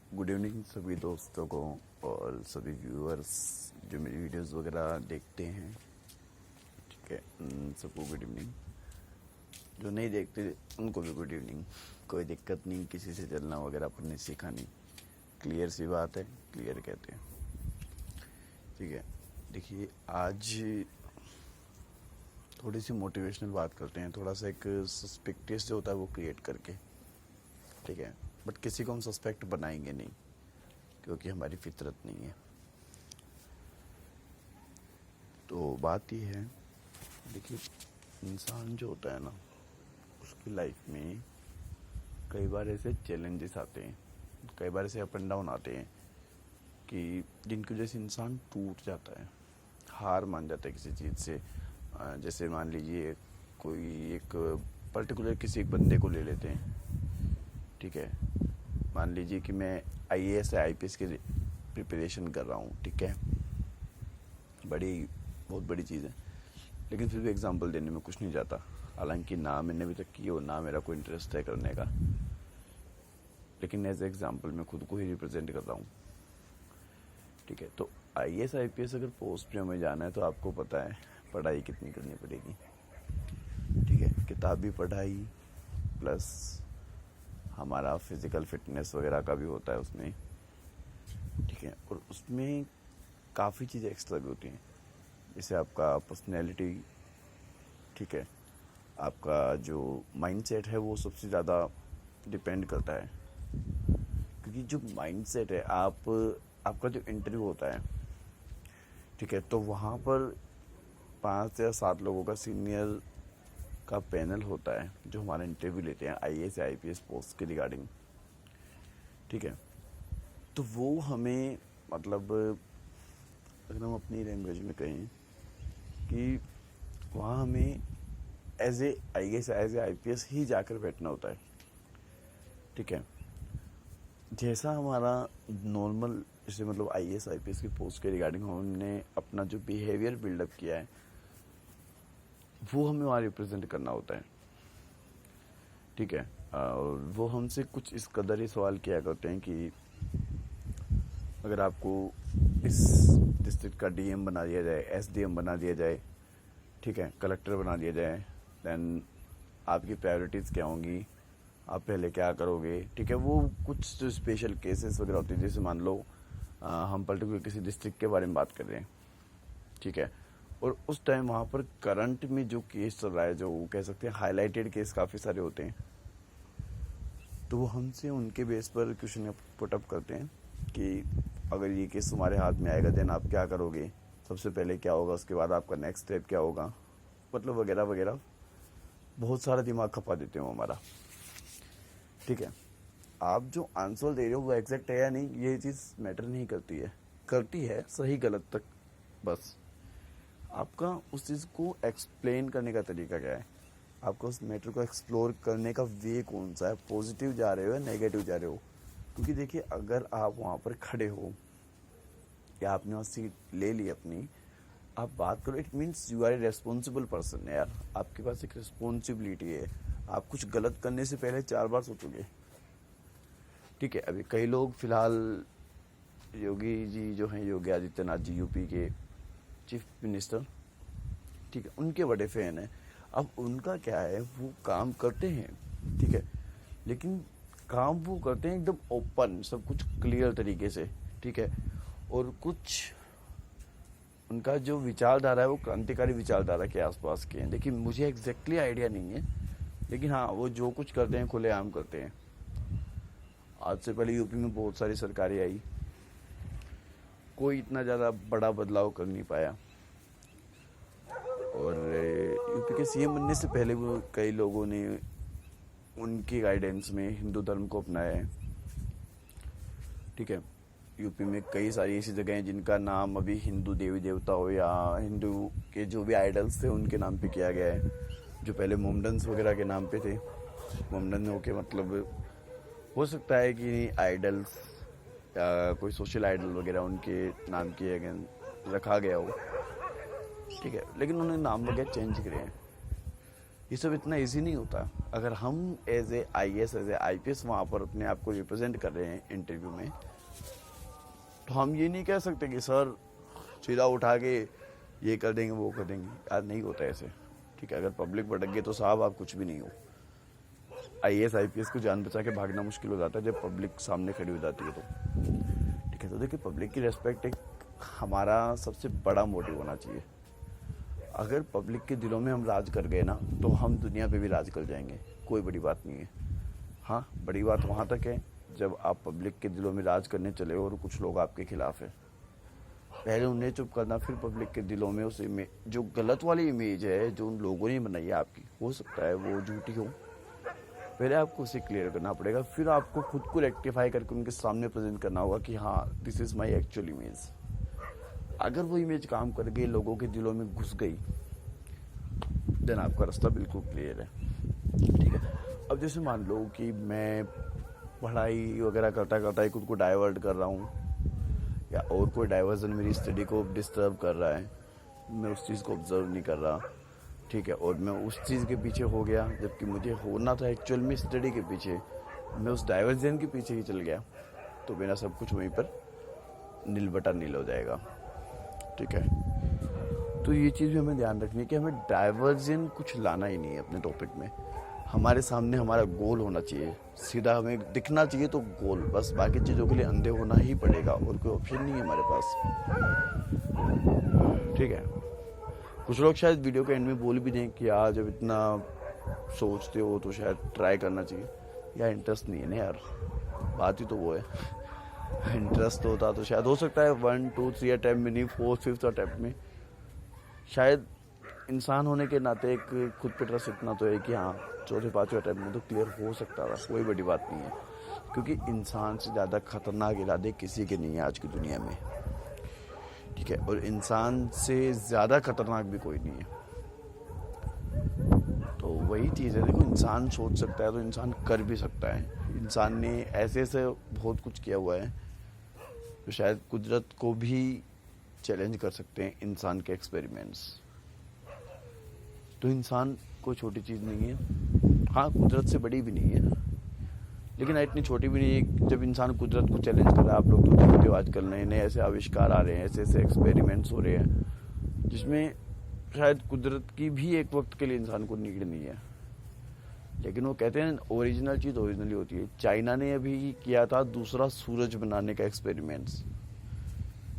Good evening सभी दोस्तों को और सभी व्यूअर्स जो मेरी वीडियोस वगैरह देखते हैं। ठीक है, उन सबको गुड इवनिंग। जो नहीं देखते उनको भी गुड इवनिंग। कोई दिक्कत नहीं, किसी से चलना वगैरह अपन ने सीखा नहीं। क्लियर सी बात है, क्लियर कहते हैं। ठीक है, देखिए आज थोड़ी सी मोटिवेशनल बात करते हैं, थोड़ा सा एक सस्पेक्टिस जो होता है वो क्रिएट करके। ठीक है, बट किसी को हम सस्पेक्ट बनाएंगे नहीं क्योंकि हमारी फितरत नहीं है। तो बात ये है, देखिए इंसान जो होता है ना, उसकी लाइफ में कई बार ऐसे चैलेंजेस आते हैं, कई बार ऐसे अप एंड डाउन आते हैं कि जिनकी वजह से इंसान टूट जाता है, हार मान जाता है किसी चीज़ से। जैसे मान लीजिए कोई एक पर्टिकुलर किसी एक बंदे को ले लेते हैं। ठीक है, मान लीजिए कि मैं आईएएस या आईपीएस की प्रिपरेशन कर रहा हूँ। ठीक है, बहुत बड़ी चीज़ है, लेकिन फिर भी एग्जांपल देने में कुछ नहीं जाता। हालांकि ना मैंने अभी तक की हो, ना मेरा कोई इंटरेस्ट है करने का, लेकिन एज एग्जांपल मैं खुद को ही रिप्रेजेंट कर रहा हूँ। ठीक है, तो आईएएस आईपीएस अगर पोस्ट पे हमें जाना है तो आपको पता है पढ़ाई कितनी करनी पड़ेगी। ठीक है, किताबी पढ़ाई प्लस हमारा फिज़िकल फिटनेस वगैरह का भी होता है उसमें। ठीक है, और उसमें काफ़ी चीज़ें एक्स्ट्रा भी होती हैं, जैसे आपका पर्सनैलिटी। ठीक है, आपका जो माइंडसेट है वो सबसे ज़्यादा डिपेंड करता है, क्योंकि जो माइंडसेट है आपका जो इंटरव्यू होता है, ठीक है, तो वहाँ पर 5 या 7 लोगों का सीनियर का पैनल होता है जो हमारा इंटरव्यू लेते हैं आईएएस या आईपीएस पोस्ट के रिगार्डिंग। ठीक है, तो वो हमें मतलब अगर हम अपनी लैंग्वेज में कहें कि वहाँ हमें as a IAS as a IPS ही जाकर बैठना होता है। ठीक है, जैसा हमारा नॉर्मल जैसे मतलब आईएएस आईपीएस की पोस्ट के रिगार्डिंग हमने अपना जो बिहेवियर बिल्डअप किया है वो हमें वहाँ रिप्रेजेंट करना होता है। ठीक है, और वो हमसे कुछ इस कदर ही सवाल किया करते हैं कि अगर आपको इस डिस्ट्रिक्ट का डीएम बना दिया जाए, एसडीएम बना दिया जाए, ठीक है, कलेक्टर बना दिया जाए, देन आपकी प्रायोरिटीज़ क्या होंगी, आप पहले क्या करोगे। ठीक है, वो कुछ जो स्पेशल केसेस वगैरह होते हैं, जैसे मान लो हम पर्टिकुलर किसी डिस्ट्रिक्ट के बारे में बात कर रहे हैं। ठीक है, और उस टाइम वहाँ पर करंट में जो केस चल रहा है, जो कह सकते हैं हाईलाइटेड केस काफ़ी सारे होते हैं, तो वो हमसे उनके बेस पर क्वेश्चन पुटअप करते हैं कि अगर ये केस तुम्हारे हाथ में आएगा देन आप क्या करोगे, सबसे पहले क्या होगा, उसके बाद आपका नेक्स्ट स्टेप क्या होगा, मतलब वगैरह वगैरह। बहुत सारा दिमाग खपा देते हो हमारा। ठीक है, आप जो आंसर दे रहे हो वो एग्जैक्ट है या नहीं, ये चीज़ मैटर नहीं करती है सही गलत तक। बस आपका उस चीज़ को एक्सप्लेन करने का तरीका क्या है, आपका उस मैटर को एक्सप्लोर करने का वे कौन सा है, पॉजिटिव जा रहे हो या नेगेटिव जा रहे हो। क्योंकि देखिए अगर आप वहाँ पर खड़े हो या आपने वहाँ सीट ले ली अपनी, आप बात करो, it means you are a responsible person है यार, आपके पास एक रिस्पॉन्सिबिलिटी है। आप कुछ गलत करने से पहले 4 बार सोचोगे। ठीक है, अभी कई लोग फिलहाल योगी जी जो हैं, योगी आदित्यनाथ जी, यूपी के चीफ मिनिस्टर, ठीक है, उनके बड़े फैन हैं। अब उनका क्या है, वो काम करते हैं, ठीक है, लेकिन काम वो करते हैं एकदम ओपन, सब कुछ क्लियर तरीके से। ठीक है, और कुछ उनका जो विचारधारा है वो क्रांतिकारी विचारधारा के आसपास के हैं। देखिए मुझे एग्जैक्टली आइडिया नहीं है, लेकिन हाँ वो जो कुछ करते हैं खुलेआम करते हैं। आज से पहले यूपी में बहुत सारी सरकारें आई, कोई इतना ज़्यादा बड़ा बदलाव कर नहीं पाया, और यूपी के सीएम बनने से पहले वो कई लोगों ने उनकी गाइडेंस में हिंदू धर्म को अपनाया है। ठीक है, यूपी में कई सारी ऐसी जगह हैं जिनका नाम अभी हिंदू देवी देवता हो या हिंदू के जो भी आइडल्स थे उनके नाम पे किया गया है, जो पहले मोमडन्स वगैरह के नाम पे थे। मोमडन हो के मतलब हो सकता है कि आइडल्स या कोई सोशल आइडल वगैरह उनके नाम किए गए रखा गया हो। ठीक है, लेकिन उन्होंने नाम वगैरह चेंज करे हैं। ये सब इतना इजी नहीं होता। अगर हम as a IAS as a IPS वहाँ पर अपने आप को रिप्रेजेंट कर रहे हैं इंटरव्यू में, तो हम ये नहीं कह सकते कि सर सीधा उठा के ये कर देंगे वो कर देंगे, यार नहीं होता ऐसे। ठीक है, अगर पब्लिक भटक गई तो साहब आप कुछ भी नहीं हो। IAS IPS को जान बचा के भागना मुश्किल हो जाता है जब पब्लिक सामने खड़ी हो जाती है तो। ठीक है, तो देखिए पब्लिक की रेस्पेक्ट एक हमारा सबसे बड़ा मोटिव होना चाहिए। अगर पब्लिक के दिलों में हम राज कर गए ना, तो हम दुनिया पे भी राज कर जाएंगे, कोई बड़ी बात नहीं है। हाँ, बड़ी बात वहाँ तक है जब आप पब्लिक के दिलों में राज करने चले हो और कुछ लोग आपके खिलाफ है। पहले उन्हें चुप करना, फिर पब्लिक के दिलों में उस इमेज, जो गलत वाली इमेज है जो उन लोगों ने बनाई है आपकी, हो सकता है वो झूठी हो, पहले आपको उसे क्लियर करना पड़ेगा, फिर आपको खुद को रेक्टिफाई करके उनके सामने प्रेजेंट करना होगा कि हाँ this is my actual image. अगर वो इमेज काम कर गई, लोगों के दिलों में घुस गई, देन आपका रास्ता बिल्कुल क्लियर है। ठीक है, अब जैसे मान लो कि मैं पढ़ाई वगैरह करता करता ही खुद को डाइवर्ट कर रहा हूँ, या और कोई डाइवर्जन मेरी स्टडी को डिस्टर्ब कर रहा है, मैं उस चीज़ को ऑब्जर्व नहीं कर रहा। ठीक है, और मैं उस चीज़ के पीछे हो गया जबकि मुझे होना था एक्चुअल में स्टडी के पीछे, मैं उस डाइवर्जन के पीछे ही चल गया, तो मेरा सब कुछ वहीं पर नील बटा नील हो जाएगा। ठीक है, तो ये चीज़ भी हमें ध्यान रखनी है कि हमें डाइवर्जन कुछ लाना ही नहीं है अपने टॉपिक में। हमारे सामने हमारा गोल होना चाहिए, सीधा हमें दिखना चाहिए तो गोल, बस बाकी चीज़ों के लिए अंधे होना ही पड़ेगा और कोई ऑप्शन नहीं है हमारे पास। ठीक है, कुछ लोग शायद वीडियो के एंड में बोल भी दें कि यार जब इतना सोचते हो तो शायद ट्राई करना चाहिए। या इंटरेस्ट नहीं है ना यार, बात ही तो वो है। इंटरेस्ट होता तो शायद हो सकता है 1 2 3 अटैम्प्ट में नहीं, 4th 5th अटैम्प्ट में शायद इंसान होने के नाते एक खुद पे ट्रस्ट इतना तो है कि हाँ 4th 5th अटैम्प्ट में तो क्लियर हो सकता था, कोई बड़ी बात नहीं है। क्योंकि इंसान से ज़्यादा खतरनाक इरादे किसी के नहीं है आज की दुनिया में। ठीक है, और इंसान से ज़्यादा खतरनाक भी कोई नहीं है। तो वही चीज़ है, देखो इंसान सोच सकता है तो इंसान कर भी सकता है। इंसान ने ऐसे ऐसे बहुत कुछ किया हुआ है जो शायद कुदरत को भी चैलेंज कर सकते हैं, इंसान के एक्सपेरिमेंट्स। तो इंसान कोई छोटी चीज़ नहीं है, हाँ कुदरत से बड़ी भी नहीं है, लेकिन इतनी छोटी भी नहीं है। जब इंसान कुदरत को चैलेंज कर रहा है, आप लोग तो देखते हो आजकल नए नए ऐसे आविष्कार आ रहे हैं, ऐसे ऐसे एक्सपेरिमेंट्स हो रहे हैं जिसमें शायद कुदरत की भी एक वक्त के लिए इंसान को नीड नहीं है। लेकिन वो कहते हैं ओरिजिनल चीज़ ओरिजिनली होती है। चाइना ने अभी किया था दूसरा सूरज बनाने का एक्सपेरिमेंट्स,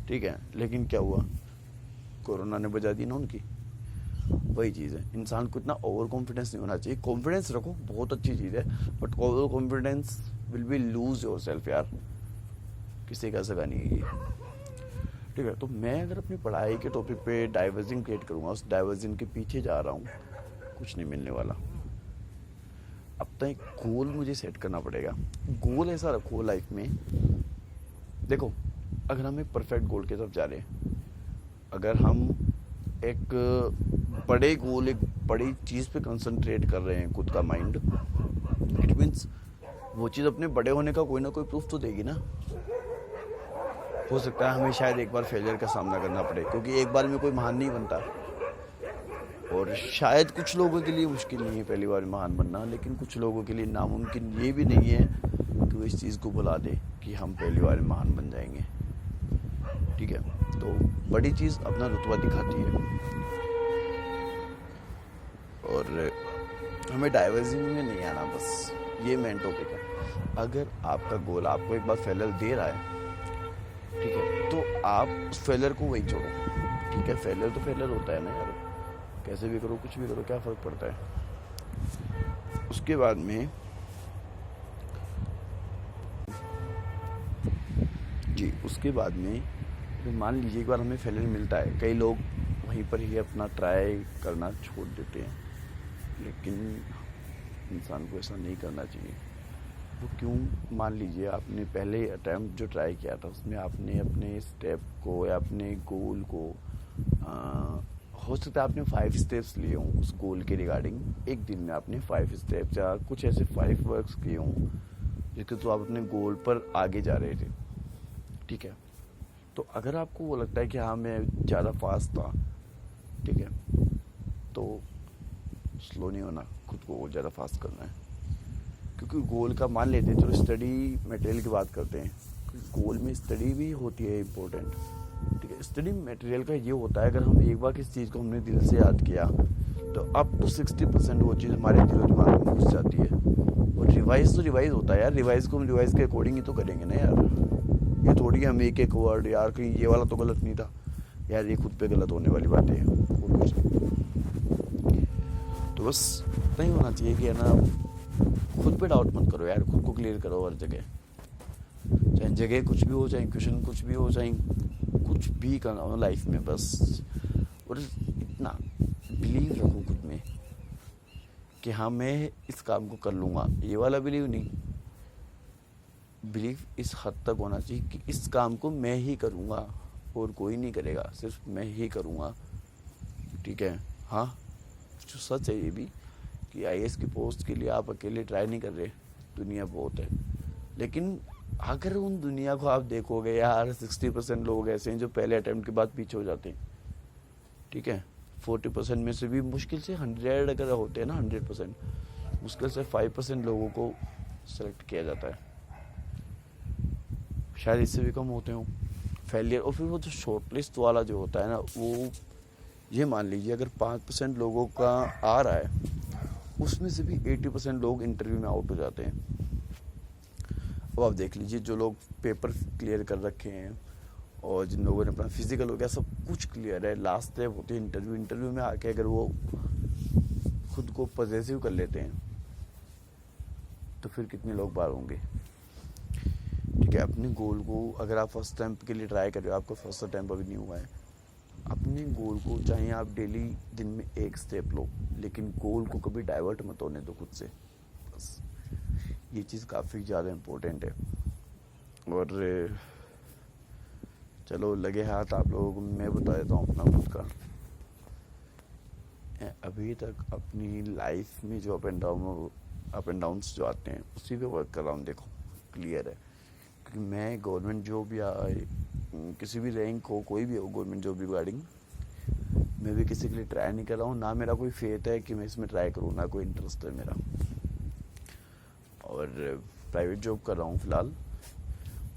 ठीक है, लेकिन क्या हुआ, कोरोना ने बजा दी ना उनकी। वही चीज़ है, इंसान को इतना ओवर कॉन्फिडेंस नहीं होना चाहिए। कॉन्फिडेंस रखो, बहुत अच्छी चीज़ है, but over confidence will be lose your self यार, किसी का सगा नहीं है ये। ठीक है, तो मैं अगर अपनी पढ़ाई के टॉपिक पे डाइवर्जन क्रिएट करूँगा, उस डाइवर्जन के पीछे जा रहा हूँ, कुछ नहीं मिलने वाला। अब तक गोल मुझे सेट करना पड़ेगा। गोल ऐसा रखो लाइफ में, देखो अगर हम एक परफेक्ट गोल की तरफ जा रहे हैं, अगर हम एक बड़े गोल, एक बड़ी चीज़ पे कंसंट्रेट कर रहे हैं खुद का माइंड, इट मीन्स वो चीज़ अपने बड़े होने का कोई ना कोई प्रूफ तो देगी ना। हो सकता है हमें शायद एक बार फेलियर का सामना करना पड़े, क्योंकि एक बार में कोई महान नहीं बनता, और शायद कुछ लोगों के लिए मुश्किल नहीं है पहली बार महान बनना, लेकिन कुछ लोगों के लिए नामुमकिन ये भी नहीं है कि वो इस चीज़ को भुला दे कि हम पहली बार महान बन जाएंगे। ठीक है, तो बड़ी चीज़ अपना रुतबा दिखाती है, और हमें डाइवर्जन में नहीं आना, बस ये मेन टॉपिक है। अगर आपका गोल आपको एक बार फेलियर दे रहा है, ठीक है, तो आप उस फेलियर को वही छोड़ो। ठीक है, फेलियर तो फेलियर होता है ना यार, कैसे भी करो कुछ भी करो क्या फ़र्क पड़ता है। उसके बाद में जी, उसके बाद में तो मान लीजिए एक बार हमें फेलियर मिलता है, कई लोग वहीं पर ही अपना ट्राई करना छोड़ देते हैं, लेकिन इंसान को ऐसा नहीं करना चाहिए। वो क्यों, मान लीजिए आपने पहले अटैम्प्ट जो ट्राई किया था उसमें आपने अपने स्टेप को या अपने गोल को हो सकता है आपने 5 स्टेप्स लिए हों उस गोल के रिगार्डिंग, एक दिन में आपने 5 स्टेप्स या कुछ ऐसे 5 वर्क्स किए हों जिसके तो आप अपने गोल पर आगे जा रहे थे। ठीक है, तो अगर आपको वो लगता है कि हाँ मैं ज़्यादा फास्ट था, ठीक है, तो स्लो नहीं होना, खुद को और ज़्यादा फास्ट करना है। क्योंकि गोल का मान लेते हैं, चलो स्टडी मटेरियल की बात करते हैं, गोल में स्टडी भी होती है इम्पोर्टेंट, ठीक है। स्टडी मटेरियल का ये होता है, अगर हम एक बार किसी चीज़ को हमने दिल से याद किया तो अप टू 60% वो चीज़ हमारे दिल दिमाग में घुस जाती है। और रिवाइज तो रिवाइज होता है यार, रिवाइज को हम रिवाइज के अकॉर्डिंग ही तो करेंगे ना यार। ये थोड़ी हम एक एक वर्ड यार कहीं ये वाला तो गलत नहीं था यार, ये खुद पे गलत होने वाली बातें हैं और कुछ नहीं। तो बस इतना ही होना चाहिए कि है ना, खुद पे डाउट मत करो यार, खुद को क्लियर करो हर जगह, चाहे जगह कुछ भी हो, चाहे क्वेश्चन कुछ भी हो, चाहे कुछ भी करना हो लाइफ में बस। और इतना बिलीव रखो खुद में कि हाँ मैं इस काम को कर लूँगा, ये वाला बिलीव नहीं, बिलीव इस हद तक होना चाहिए कि इस काम को मैं ही करूँगा और कोई नहीं करेगा, सिर्फ मैं ही करूँगा, ठीक है। हाँ, जो सच है ये भी कि आईएएस की पोस्ट के लिए आप अकेले ट्राई नहीं कर रहे, दुनिया बहुत है। लेकिन अगर उन दुनिया को आप देखोगे यार, 60% लोग ऐसे हैं जो पहले अटेम्प्ट के बाद पीछे हो जाते हैं, ठीक है। 40% में से भी मुश्किल से 100 अगर होते हैं ना, 100% मुश्किल से 5% लोगों को सेलेक्ट किया जाता है, शायद इससे भी कम होते हों फेलियर। और फिर वो जो शॉर्ट लिस्ट वाला जो होता है ना, वो ये मान लीजिए अगर 5% लोगों का आ रहा है, उसमें से भी 80% लोग इंटरव्यू में आउट हो जाते हैं। अब आप देख लीजिए, जो लोग पेपर क्लियर कर रखे हैं और जिन लोगों ने अपना फिजिकल हो गया, सब कुछ क्लियर है, लास्ट स्टेप होती है इंटरव्यू। इंटरव्यू में आके अगर वो खुद को पॉजिटिव कर लेते हैं तो फिर कितने लोग बाहर होंगे, ठीक है। अपने गोल को अगर आप फर्स्ट अटेम्प्ट के लिए ट्राई कर रहे हो, आपका फर्स्ट अटेम्प्ट अभी नहीं हुआ है, अपने गोल को चाहे आप डेली दिन में एक स्टेप लो, लेकिन गोल को कभी डाइवर्ट मत होने दो खुद से, बस ये चीज़ काफ़ी ज़्यादा इम्पोर्टेंट है। और चलो लगे हाथ आप लोगों को मैं बता देता हूँ अपना खुद का। अभी तक अपनी लाइफ में जो अप एंड डाउन्स जो आते हैं उसी पे वर्क कर रहा हूँ, देखो क्लियर है। क्योंकि मैं गवर्नमेंट जॉब या किसी भी रैंक हो, कोई भी हो गवर्नमेंट जॉब रिगार्डिंग, मैं भी किसी के लिए ट्राई नहीं कर रहा हूँ, ना मेरा कोई फेथ है कि मैं इसमें ट्राई करूँ, ना कोई इंटरेस्ट है मेरा। और प्राइवेट जॉब कर रहा हूँ फ़िलहाल।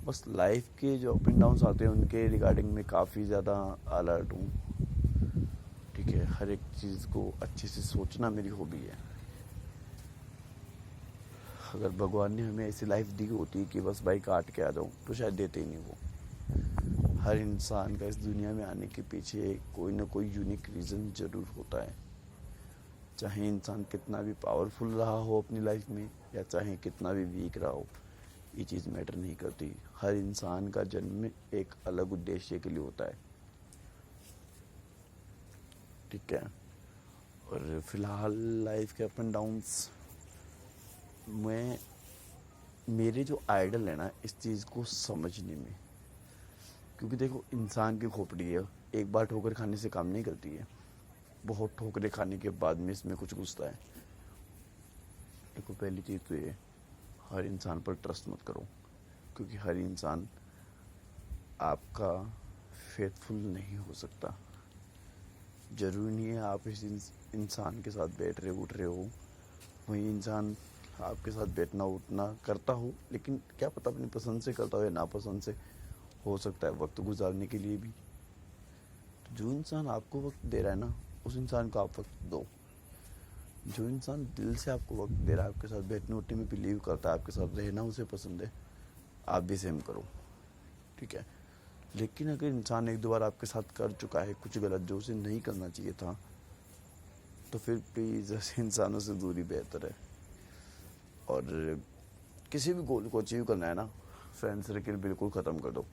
बस लाइफ के जो अप एंड डाउन्स आते हैं उनके रिगार्डिंग में काफ़ी ज़्यादा अलर्ट हूँ, ठीक है। हर एक चीज़ को अच्छे से सोचना मेरी हॉबी है। अगर भगवान ने हमें ऐसी लाइफ दी होती कि बस भाई काट के आ जाऊँ, तो शायद देते ही नहीं वो। हर इंसान का इस दुनिया में आने के पीछे कोई ना कोई यूनिक रीज़न ज़रूर होता है, चाहे इंसान कितना भी पावरफुल रहा हो अपनी लाइफ में या चाहे कितना भी वीक रहा हो, ये चीज़ मैटर नहीं करती। हर इंसान का जन्म एक अलग उद्देश्य के लिए होता है, ठीक है। और फिलहाल लाइफ के अप एंड डाउन्स में मेरे जो आइडल है ना, इस चीज़ को समझने में, क्योंकि देखो इंसान की खोपड़ी है, एक बार ठोकर खाने से काम नहीं करती है, बहुत ठोकरें खाने के बाद में इसमें कुछ घुसता है। देखो पहली चीज़ तो ये, हर इंसान पर ट्रस्ट मत करो, क्योंकि हर इंसान आपका फेथफुल नहीं हो सकता। ज़रूरी नहीं है आप इस इंसान के साथ बैठ रहे उठ रहे हो, वही इंसान आपके साथ बैठना उठना करता हो, लेकिन क्या पता अपनी पसंद से करता हो या नापसंद से, हो सकता है वक्त गुजारने के लिए भी। तो जो इंसान आपको वक्त दे रहा है ना, उस इंसान को आप वक्त दो। जो इंसान दिल से आपको वक्त दे रहा है, आपके साथ बैठने उठने में बिलीव करता है, आपके साथ रहना उसे पसंद है, आप भी सेम करो, ठीक है। लेकिन अगर इंसान एक दो बार आपके साथ कर चुका है कुछ गलत जो उसे नहीं करना चाहिए था, तो फिर प्लीज़ ऐसे इंसानों से दूरी बेहतर है। और किसी भी गोल को अचीव करना है ना, फ्रेंड सर्किल बिल्कुल ख़त्म कर दो।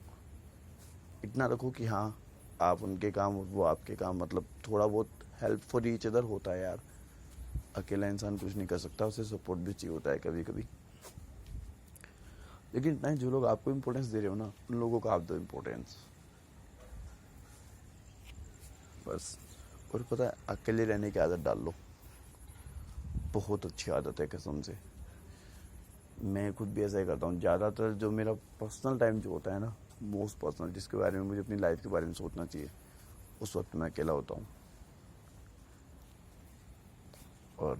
इतना रखो कि हाँ आप उनके काम वो आपके काम, मतलब थोड़ा बहुत हेल्प फॉर ईच अदर होता है यार। अकेला इंसान कुछ नहीं कर सकता, उसे सपोर्ट भी चाहिए होता है कभी कभी। लेकिन इतना जो लोग आपको इम्पोर्टेंस दे रहे हो ना, उन लोगों को आप दो इम्पोर्टेंस, बस। और पता है, अकेले रहने की आदत डाल लो, बहुत अच्छी आदत है कसम से। मैं खुद भी ऐसा ही करता हूँ। ज़्यादातर जो मेरा पर्सनल टाइम जो होता है ना, मोस्ट पर्सनल, जिसके बारे में मुझे अपनी लाइफ के बारे में सोचना चाहिए, उस वक्त मैं अकेला होता हूँ। और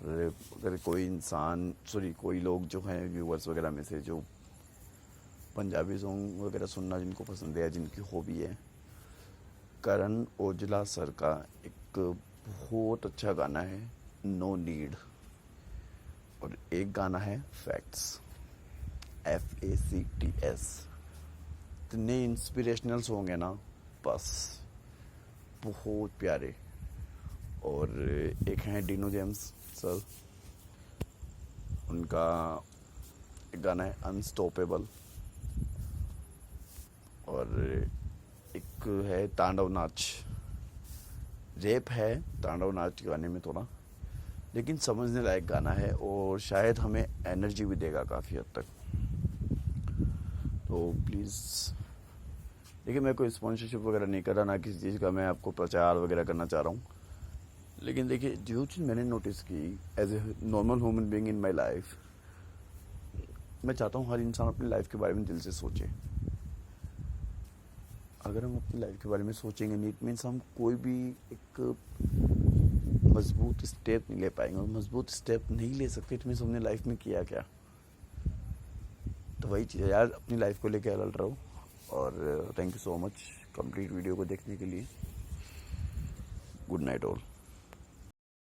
अगर कोई इंसान कोई लोग जो हैं व्यूअर्स वगैरह में से जो पंजाबी सॉन्ग वगैरह सुनना जिनको पसंद है, जिनकी हॉबी है, करण औजला सर का एक बहुत अच्छा गाना है नो नीड, और एक गाना है फैक्ट्स, FACTS। इतने इंस्पिरेशनल सॉन्ग है ना, बस बहुत प्यारे। और एक हैं डिनो जेम्स सर, उनका एक गाना है अनस्टॉपेबल, और एक है तांडव नाच। रैप है तांडव नाच गाने में थोड़ा, लेकिन समझने लायक गाना है और शायद हमें एनर्जी भी देगा काफ़ी हद तक। तो प्लीज़ देखिए, मैं कोई स्पॉन्सरशिप वगैरह नहीं कर रहा, ना किसी चीज़ का मैं आपको प्रचार वगैरह करना चाह रहा हूँ। लेकिन देखिए, जो चीज़ मैंने नोटिस की as a normal human being in my life, मैं चाहता हूँ हर इंसान अपनी लाइफ के बारे में दिल से सोचे। अगर हम अपनी लाइफ के बारे में सोचेंगे नहीं, इट मीन्स हम कोई भी एक मजबूत स्टेप नहीं ले पाएंगे, और मजबूत स्टेप नहीं ले सकते इट मीन्स हमने लाइफ में किया क्या। तो वही चीज़ है यार, अपनी लाइफ को लेकर अलर्ट रहो। और thank you so much complete video को देखने के लिए। Good night all.